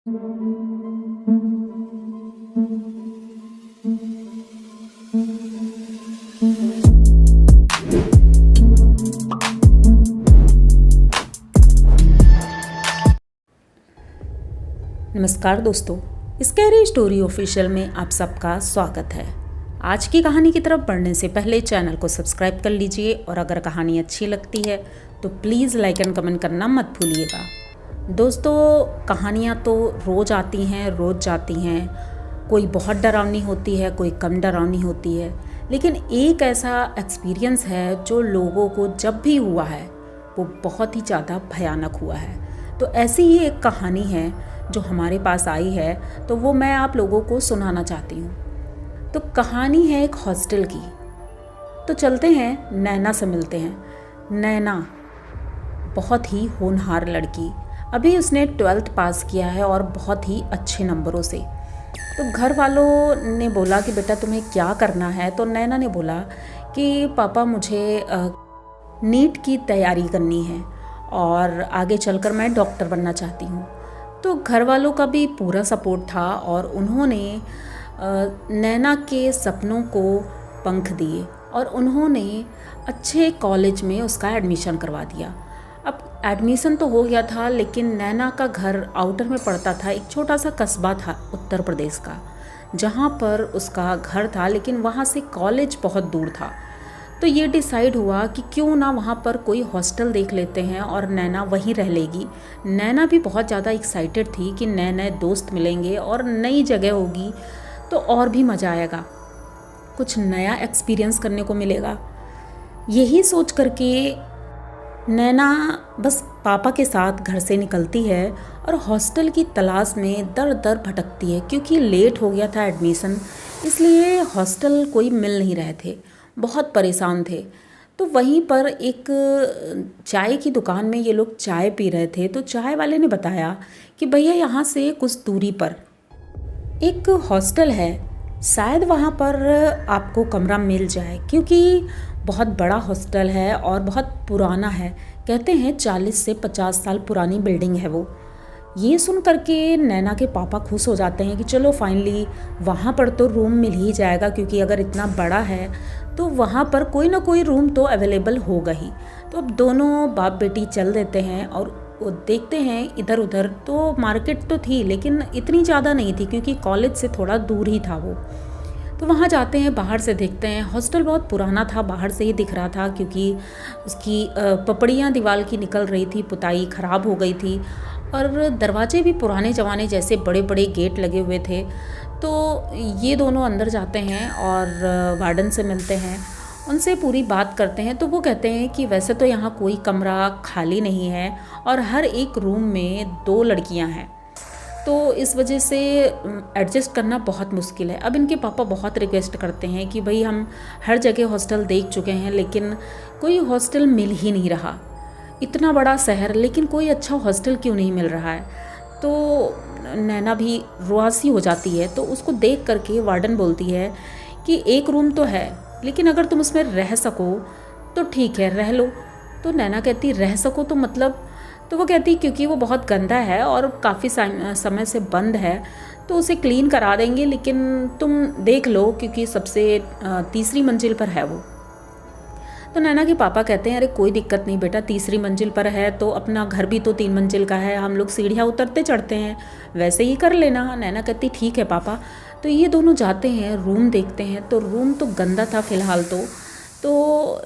नमस्कार दोस्तों, scary story official में आप सबका स्वागत है। आज की कहानी की तरफ बढ़ने से पहले चैनल को सब्सक्राइब कर लीजिए और अगर कहानी अच्छी लगती है तो प्लीज़ लाइक एंड कमेंट करना मत भूलिएगा। दोस्तों, कहानियाँ तो रोज़ आती हैं, रोज़ जाती हैं। कोई बहुत डरावनी होती है, कोई कम डरावनी होती है, लेकिन एक ऐसा एक्सपीरियंस है जो लोगों को जब भी हुआ है वो बहुत ही ज़्यादा भयानक हुआ है। तो ऐसी ही एक कहानी है जो हमारे पास आई है, तो वो मैं आप लोगों को सुनाना चाहती हूँ। तो कहानी है एक हॉस्टल की। तो चलते हैं, नैना से मिलते हैं। नैना बहुत ही होनहार लड़की, अभी उसने 12th पास किया है और बहुत ही अच्छे नंबरों से। तो घर वालों ने बोला कि बेटा तुम्हें क्या करना है, तो नैना ने बोला कि पापा मुझे नीट की तैयारी करनी है और आगे चलकर मैं डॉक्टर बनना चाहती हूँ। तो घर वालों का भी पूरा सपोर्ट था और उन्होंने नैना के सपनों को पंख दिए और उन्होंने अच्छे कॉलेज में उसका एडमिशन करवा दिया। अब एडमिशन तो हो गया था, लेकिन नैना का घर आउटर में पड़ता था, एक छोटा सा कस्बा था उत्तर प्रदेश का, जहाँ पर उसका घर था, लेकिन वहाँ से कॉलेज बहुत दूर था। तो ये डिसाइड हुआ कि क्यों ना वहाँ पर कोई हॉस्टल देख लेते हैं और नैना वहीं रह लेगी। नैना भी बहुत ज़्यादा एक्साइटेड थी कि नए नए दोस्त मिलेंगे और नई जगह होगी तो और भी मज़ा आएगा, कुछ नया एक्सपीरियंस करने को मिलेगा। यही सोच करके नैना बस पापा के साथ घर से निकलती है और हॉस्टल की तलाश में दर दर भटकती है, क्योंकि लेट हो गया था एडमिशन, इसलिए हॉस्टल कोई मिल नहीं रहे थे, बहुत परेशान थे। तो वहीं पर एक चाय की दुकान में ये लोग चाय पी रहे थे, तो चाय वाले ने बताया कि भैया यहाँ से कुछ दूरी पर एक हॉस्टल है, शायद वहाँ पर आपको कमरा मिल जाए, क्योंकि बहुत बड़ा हॉस्टल है और बहुत पुराना है। कहते हैं 40 से 50 साल पुरानी बिल्डिंग है वो। ये सुन करके नैना के पापा खुश हो जाते हैं कि चलो फाइनली वहाँ पर तो रूम मिल ही जाएगा, क्योंकि अगर इतना बड़ा है तो वहाँ पर कोई ना कोई रूम तो अवेलेबल होगा ही। तो अब दोनों बाप बेटी चल देते हैं और वो देखते हैं इधर उधर। तो मार्केट तो थी, लेकिन इतनी ज़्यादा नहीं थी, क्योंकि कॉलेज से थोड़ा दूर ही था वो। तो वहाँ जाते हैं, बाहर से देखते हैं। हॉस्टल बहुत पुराना था, बाहर से ही दिख रहा था, क्योंकि उसकी पपड़ियाँ दीवार की निकल रही थी, पुताई ख़राब हो गई थी और दरवाजे भी पुराने ज़माने जैसे बड़े बड़े गेट लगे हुए थे। तो ये दोनों अंदर जाते हैं और वार्डन से मिलते हैं, उनसे पूरी बात करते हैं। तो वो कहते हैं कि वैसे तो यहाँ कोई कमरा खाली नहीं है और हर एक रूम में 2 लड़कियाँ हैं, तो इस वजह से एडजस्ट करना बहुत मुश्किल है। अब इनके पापा बहुत रिक्वेस्ट करते हैं कि भाई हम हर जगह हॉस्टल देख चुके हैं, लेकिन कोई हॉस्टल मिल ही नहीं रहा। इतना बड़ा शहर, लेकिन कोई अच्छा हॉस्टल क्यों नहीं मिल रहा है। तो नैना भी रुआसी हो जाती है। तो उसको देख करके वार्डन बोलती है कि एक रूम तो है, लेकिन अगर तुम उसमें रह सको तो ठीक है, रह लो। तो नैना कहती रह सको तो मतलब, तो वो कहती क्योंकि वो बहुत गंदा है और काफ़ी समय से बंद है, तो उसे क्लीन करा देंगे, लेकिन तुम देख लो, क्योंकि सबसे तीसरी मंजिल पर है वो। तो नैना के पापा कहते हैं अरे कोई दिक्कत नहीं बेटा, तीसरी मंजिल पर है तो अपना घर भी तो 3 मंजिल का है, हम लोग सीढ़ियाँ उतरते चढ़ते हैं, वैसे ही कर लेना। नैना कहती ठीक है पापा। तो ये दोनों जाते हैं, रूम देखते हैं, तो रूम तो गंदा था फ़िलहाल तो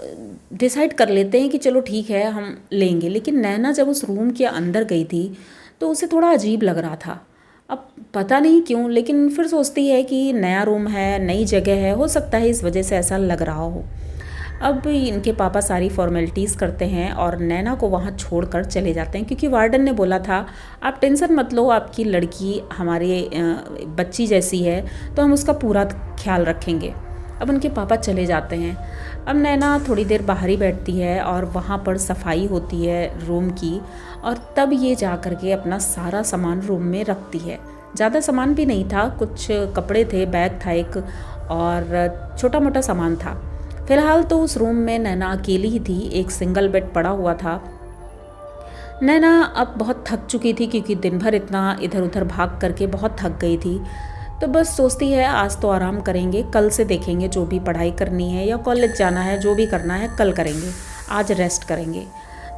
डिसाइड कर लेते हैं कि चलो ठीक है हम लेंगे। लेकिन नैना जब उस रूम के अंदर गई थी तो उसे थोड़ा अजीब लग रहा था। अब पता नहीं क्यों, लेकिन फिर सोचती है कि नया रूम है, नई जगह है, हो सकता है इस वजह से ऐसा लग रहा हो। अब इनके पापा सारी फॉर्मेलिटीज़ करते हैं और नैना को वहाँ छोड़कर चले जाते हैं, क्योंकि वार्डन ने बोला था आप टेंशन मत लो, आपकी लड़की हमारे बच्ची जैसी है, तो हम उसका पूरा ख्याल रखेंगे। अब उनके पापा चले जाते हैं। अब नैना थोड़ी देर बाहर ही बैठती है और वहाँ पर सफाई होती है रूम की, और तब ये जा कर के अपना सारा सामान रूम में रखती है। ज़्यादा सामान भी नहीं था, कुछ कपड़े थे, बैग था एक, और छोटा मोटा सामान था। फ़िलहाल तो उस रूम में नैना अकेली ही थी, एक सिंगल बेड पड़ा हुआ था। नैना अब बहुत थक चुकी थी क्योंकि दिन भर इतना इधर उधर भाग करके बहुत थक गई थी। तो बस सोचती है आज तो आराम करेंगे, कल से देखेंगे, जो भी पढ़ाई करनी है या कॉलेज जाना है, जो भी करना है कल करेंगे, आज रेस्ट करेंगे।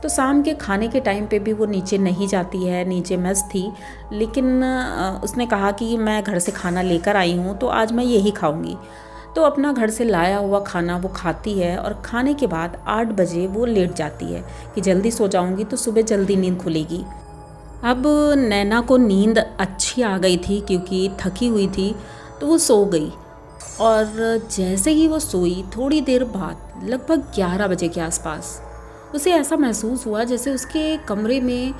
तो शाम के खाने के टाइम पे भी वो नीचे नहीं जाती है, नीचे मेस थी, लेकिन उसने कहा कि मैं घर से खाना लेकर आई हूँ तो आज मैं यही खाऊंगी। तो अपना घर से लाया हुआ खाना वो खाती है और खाने के बाद 8 बजे वो लेट जाती है कि जल्दी सो जाऊंगी तो सुबह जल्दी नींद खुलेगी। अब नैना को नींद अच्छी आ गई थी क्योंकि थकी हुई थी, तो वो सो गई। और जैसे ही वो सोई थोड़ी देर बाद लगभग 11 बजे के आसपास उसे ऐसा महसूस हुआ जैसे उसके कमरे में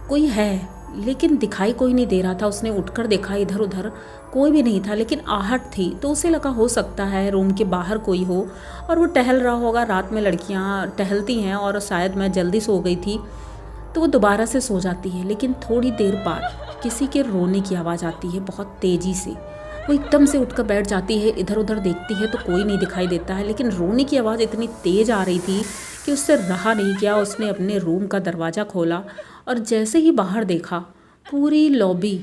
कोई है, लेकिन दिखाई कोई नहीं दे रहा था। उसने उठकर देखा, इधर उधर कोई भी नहीं था, लेकिन आहट थी। तो उसे लगा हो सकता है रूम के बाहर कोई हो और वो टहल रहा होगा। रात में लड़कियां टहलती हैं और शायद मैं जल्दी सो गई थी, तो वो दोबारा से सो जाती है। लेकिन थोड़ी देर बाद किसी के रोने की आवाज़ आती है बहुत तेज़ी से। वो एकदम से उठकर बैठ जाती है, इधर उधर देखती है तो कोई नहीं दिखाई देता है, लेकिन रोने की आवाज़ इतनी तेज़ आ रही थी कि उससे रहा नहीं गया। उसने अपने रूम का दरवाज़ा खोला और जैसे ही बाहर देखा पूरी लॉबी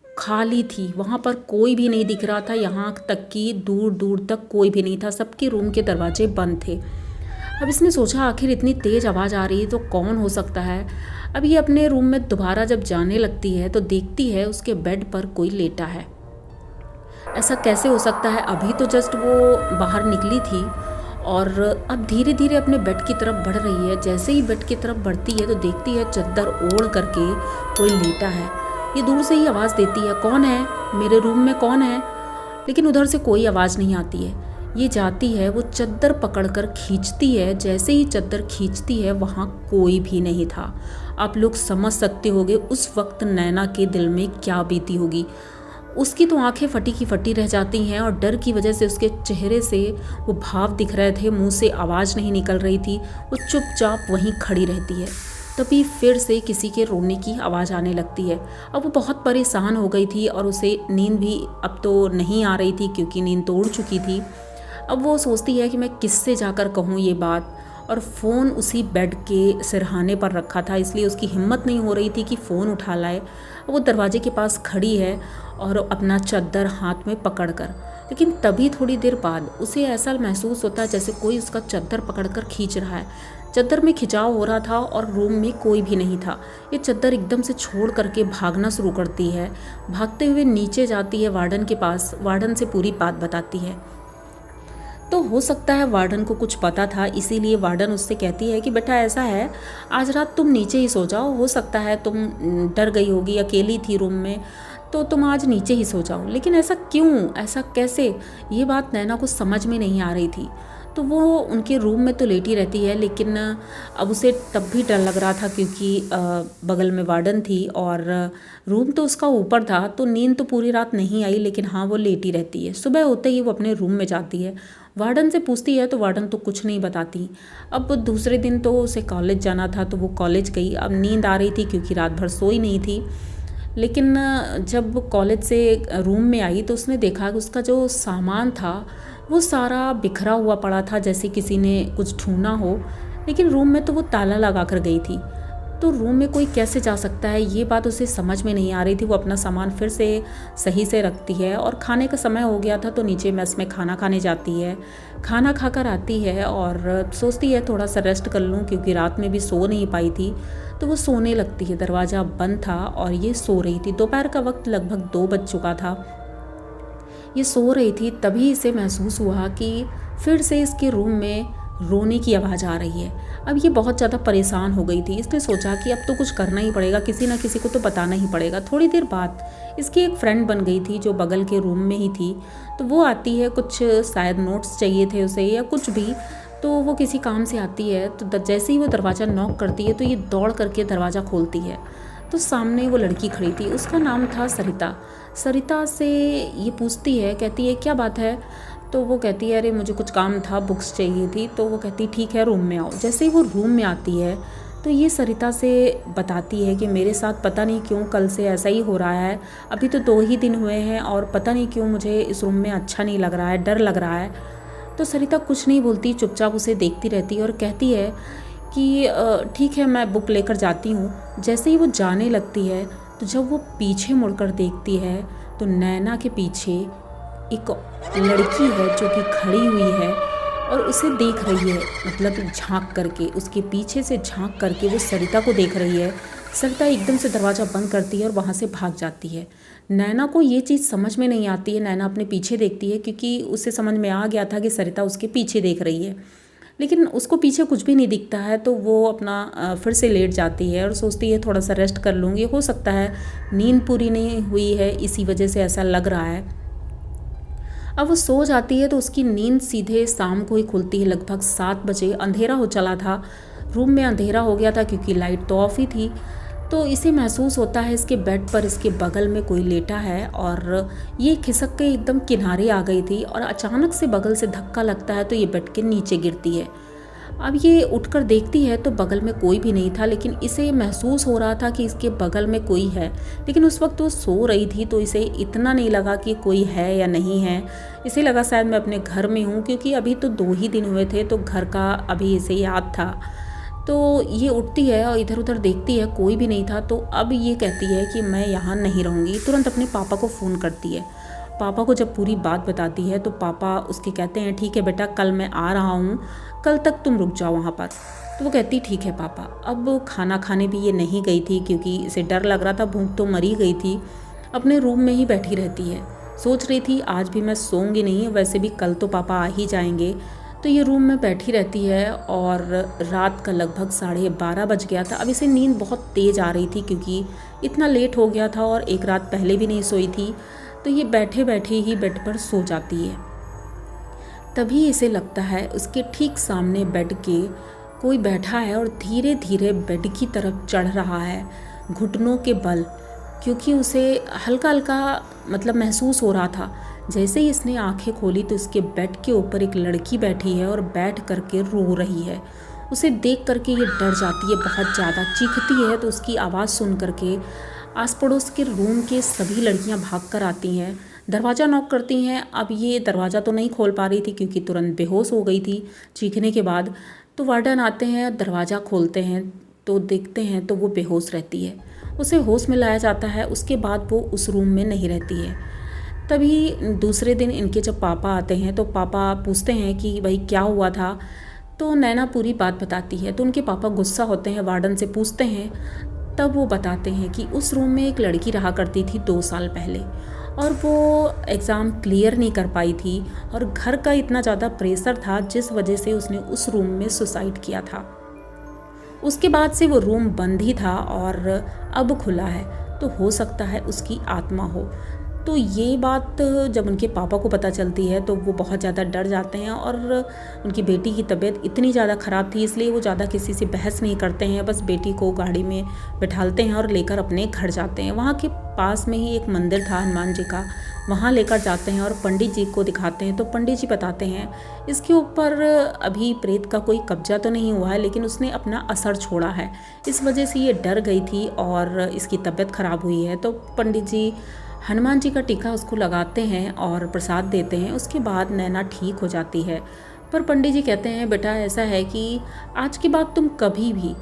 खाली थी, वहाँ पर कोई भी नहीं दिख रहा था। यहाँ तक कि दूर दूर तक कोई भी नहीं था, सबके रूम के दरवाजे बंद थे। अब इसने सोचा आखिर इतनी तेज़ आवाज़ आ रही है तो कौन हो सकता है। अब ये अपने रूम में दोबारा जब जाने लगती है तो देखती है उसके बेड पर कोई लेटा है। ऐसा कैसे हो सकता है, अभी तो जस्ट वो बाहर निकली थी और अब धीरे धीरे अपने बेड की तरफ बढ़ रही है। जैसे ही बेड की तरफ बढ़ती है तो देखती है चद्दर ओढ़ करके कोई लेटा है। ये दूर से ही आवाज़ देती है, कौन है, मेरे रूम में कौन है, लेकिन उधर से कोई आवाज़ नहीं आती है। ये जाती है, वो चद्दर पकड़कर खींचती है। जैसे ही चद्दर खींचती है वहाँ कोई भी नहीं था। आप लोग समझ सकते होंगे उस वक्त नैना के दिल में क्या बीती होगी। उसकी तो आंखें फटी की फटी रह जाती हैं और डर की वजह से उसके चेहरे से वो भाव दिख रहे थे, मुंह से आवाज़ नहीं निकल रही थी। वो चुपचाप वहीं खड़ी रहती है। तभी फिर से किसी के रोने की आवाज़ आने लगती है। अब वो बहुत परेशान हो गई थी और उसे नींद भी अब तो नहीं आ रही थी क्योंकि नींद तो उड़ चुकी थी। अब वो सोचती है कि मैं किससे जाकर कहूँ ये बात, और फ़ोन उसी बेड के सिरहाने पर रखा था, इसलिए उसकी हिम्मत नहीं हो रही थी कि फ़ोन उठा लाए। वो दरवाजे के पास खड़ी है और अपना चद्दर हाथ में पकड़कर, लेकिन तभी थोड़ी देर बाद उसे ऐसा महसूस होता है जैसे कोई उसका चद्दर पकड़कर खींच रहा है। चद्दर में खिंचाव हो रहा था और रूम में कोई भी नहीं था। ये चद्दर एकदम से छोड़ करके भागना शुरू करती है। भागते हुए नीचे जाती है वार्डन के पास, वार्डन से पूरी बात बताती है। तो हो सकता है वार्डन को कुछ पता था, इसीलिए वार्डन उससे कहती है कि बेटा ऐसा है, आज रात तुम नीचे ही सो जाओ, हो सकता है तुम डर गई होगी, अकेली थी रूम में, तो तुम आज नीचे ही सो जाओ। लेकिन ऐसा क्यों, ऐसा कैसे, ये बात नैना को समझ में नहीं आ रही थी। तो वो उनके रूम में तो लेटी रहती है, लेकिन अब उसे तब भी डर लग रहा था क्योंकि बगल में वार्डन थी और रूम तो उसका ऊपर था, तो नींद तो पूरी रात नहीं आई, लेकिन हाँ वो लेटी रहती है। सुबह होते ही वो अपने रूम में जाती है, वार्डन से पूछती है तो वार्डन तो कुछ नहीं बताती। अब दूसरे दिन तो उसे कॉलेज जाना था तो वो कॉलेज गई। अब नींद आ रही थी क्योंकि रात भर सोई नहीं थी, लेकिन जब कॉलेज से रूम में आई तो उसने देखा कि उसका जो सामान था वो सारा बिखरा हुआ पड़ा था, जैसे किसी ने कुछ ढूंढा हो। लेकिन रूम में तो वो ताला लगा कर गई थी, तो रूम में कोई कैसे जा सकता है, ये बात उसे समझ में नहीं आ रही थी। वो अपना सामान फिर से सही से रखती है और खाने का समय हो गया था तो नीचे मेस में खाना खाने जाती है। खाना खाकर आती है और सोचती है थोड़ा सा रेस्ट कर लूँ क्योंकि रात में भी सो नहीं पाई थी, तो वो सोने लगती है। दरवाज़ा बंद था और ये सो रही थी। दोपहर का वक्त लगभग 2 बज चुका था। ये सो रही थी, तभी इसे महसूस हुआ कि फिर से इसके रूम में रोने की आवाज़ आ रही है। अब ये बहुत ज़्यादा परेशान हो गई थी। इसने सोचा कि अब तो कुछ करना ही पड़ेगा, किसी ना किसी को तो बताना ही पड़ेगा। थोड़ी देर बाद इसकी एक फ्रेंड बन गई थी जो बगल के रूम में ही थी, तो वो आती है, कुछ शायद नोट्स चाहिए थे उसे या कुछ भी, तो वो किसी काम से आती है। तो जैसे ही वो दरवाज़ा नॉक करती है तो ये दौड़ करके दरवाज़ा खोलती है, तो सामने वो लड़की खड़ी थी, उसका नाम था सरिता। सरिता से ये पूछती है, कहती है क्या बात है, तो वो कहती है अरे मुझे कुछ काम था, बुक्स चाहिए थी। तो वो कहती ठीक है रूम में आओ। जैसे ही वो रूम में आती है तो ये सरिता से बताती है कि मेरे साथ पता नहीं क्यों कल से ऐसा ही हो रहा है, अभी तो 2 ही दिन हुए हैं और पता नहीं क्यों मुझे इस रूम में अच्छा नहीं लग रहा है, डर लग रहा है। तो सरिता कुछ नहीं बोलती, चुपचाप उसे देखती रहती है और कहती है कि ठीक है मैं बुक लेकर जाती हूँ। जैसे ही वो जाने लगती है तो जब वो पीछे मुड़कर देखती है तो नैना के पीछे एक लड़की है जो कि खड़ी हुई है और उसे देख रही है, मतलब झांक करके, उसके पीछे से झांक करके वो सरिता को देख रही है। सरिता एकदम से दरवाज़ा बंद करती है और वहाँ से भाग जाती है। नैना को ये चीज़ समझ में नहीं आती है। नैना अपने पीछे देखती है क्योंकि उसे समझ में आ गया था कि सरिता उसके पीछे देख रही है, लेकिन उसको पीछे कुछ भी नहीं दिखता है। तो वो अपना फिर से लेट जाती है और सोचती है थोड़ा सा रेस्ट कर लूँगी, हो सकता है नींद पूरी नहीं हुई है इसी वजह से ऐसा लग रहा है। अब वो सो जाती है तो उसकी नींद सीधे शाम को ही खुलती है, लगभग 7 बजे। अंधेरा हो चला था, रूम में अंधेरा हो गया था क्योंकि लाइट तो ऑफ ही थी। तो इसे महसूस होता है इसके बेड पर इसके बगल में कोई लेटा है और ये खिसक के एकदम किनारे आ गई थी और अचानक से बगल से धक्का लगता है तो ये बेड के नीचे गिरती है। अब ये उठकर देखती है तो बगल में कोई भी नहीं था, लेकिन इसे महसूस हो रहा था कि इसके बगल में कोई है। लेकिन उस वक्त वो सो रही थी तो इसे इतना नहीं लगा कि कोई है या नहीं है। इसे लगा शायद मैं अपने घर में हूँ, क्योंकि अभी तो 2 ही दिन हुए थे तो घर का अभी इसे याद था। तो ये उठती है और इधर उधर देखती है, कोई भी नहीं था। तो अब ये कहती है कि मैं यहाँ नहीं रहूँगी। तुरंत अपने पापा को फ़ोन करती है। पापा को जब पूरी बात बताती है तो पापा उसके कहते हैं ठीक है बेटा, कल मैं आ रहा हूँ, कल तक तुम रुक जाओ वहाँ पर। तो वो कहती ठीक है पापा। अब खाना खाने भी ये नहीं गई थी क्योंकि इसे डर लग रहा था, भूख तो मरी गई थी। अपने रूम में ही बैठी रहती है, सोच रही थी आज भी मैं सोऊंगी नहीं, वैसे भी कल तो पापा आ ही जाएंगे। तो ये रूम में बैठी रहती है और रात का लगभग 12:30 बज गया था। अब इसे नींद बहुत तेज़ आ रही थी क्योंकि इतना लेट हो गया था और एक रात पहले भी नहीं सोई थी। तो ये बैठे बैठे ही बेड पर सो जाती है। तभी इसे लगता है उसके ठीक सामने बेड के कोई बैठा है और धीरे धीरे बेड की तरफ चढ़ रहा है घुटनों के बल, क्योंकि उसे हल्का हल्का मतलब महसूस हो रहा था। जैसे ही इसने आंखें खोली तो इसके बेड के ऊपर एक लड़की बैठी है और बैठ करके रो रही है। उसे देख करके ये डर जाती है, बहुत ज़्यादा चीखती है। तो उसकी आवाज़ सुन करके आस पड़ोस के रूम के सभी लड़कियां भाग कर आती हैं, दरवाज़ा नॉक करती हैं। अब ये दरवाज़ा तो नहीं खोल पा रही थी क्योंकि तुरंत बेहोश हो गई थी चीखने के बाद। तो वार्डन आते हैं, दरवाज़ा खोलते हैं तो देखते हैं तो वो बेहोश रहती है। उसे होश में लाया जाता है, उसके बाद वो उस रूम में नहीं रहती है। तभी दूसरे दिन इनके जब पापा आते हैं तो पापा पूछते हैं कि भाई क्या हुआ था। तो नैना पूरी बात बताती है। तो उनके पापा गुस्सा होते हैं, वार्डन से पूछते हैं। तब वो बताते हैं कि उस रूम में एक लड़की रहा करती थी 2 साल पहले और वो एग्ज़ाम क्लियर नहीं कर पाई थी और घर का इतना ज़्यादा प्रेशर था जिस वजह से उसने उस रूम में सुसाइड किया था। उसके बाद से वो रूम बंद ही था और अब खुला है, तो हो सकता है उसकी आत्मा हो। तो ये बात जब उनके पापा को पता चलती है तो वो बहुत ज़्यादा डर जाते हैं और उनकी बेटी की तबीयत इतनी ज़्यादा ख़राब थी इसलिए वो ज़्यादा किसी से बहस नहीं करते हैं, बस बेटी को गाड़ी में बिठालते हैं और लेकर अपने घर जाते हैं। वहाँ के पास में ही एक मंदिर था हनुमान जी का, वहाँ लेकर जाते हैं और पंडित जी को दिखाते हैं। तो पंडित जी बताते हैं इसके ऊपर अभी प्रेत का कोई कब्जा तो नहीं हुआ है, लेकिन उसने अपना असर छोड़ा है, इस वजह से ये डर गई थी और इसकी तबीयत ख़राब हुई है। तो पंडित जी हनुमान जी का टीका उसको लगाते हैं और प्रसाद देते हैं। उसके बाद नैना ठीक हो जाती है। पर पंडित जी कहते हैं बेटा ऐसा है कि आज के बाद तुम कभी भी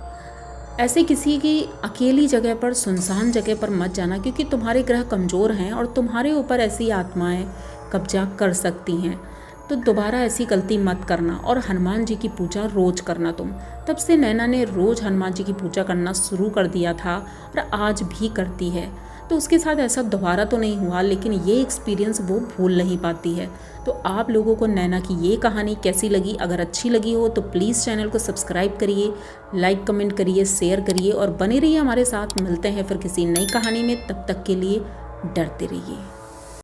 ऐसे किसी की अकेली जगह पर, सुनसान जगह पर मत जाना, क्योंकि तुम्हारे ग्रह कमज़ोर हैं और तुम्हारे ऊपर ऐसी आत्माएं कब्जा कर सकती हैं। तो दोबारा ऐसी गलती मत करना और हनुमान जी की पूजा रोज़ करना तुम। तब से नैना ने रोज़ हनुमान जी की पूजा करना शुरू कर दिया था और आज भी करती है। तो उसके साथ ऐसा दोबारा तो नहीं हुआ, लेकिन ये एक्सपीरियंस वो भूल नहीं पाती है। तो आप लोगों को नैना की ये कहानी कैसी लगी? अगर अच्छी लगी हो तो प्लीज़ चैनल को सब्सक्राइब करिए, लाइक कमेंट करिए, शेयर करिए और बने रहिए हमारे साथ। मिलते हैं फिर किसी नई कहानी में, तब तक के लिए डरते रहिए।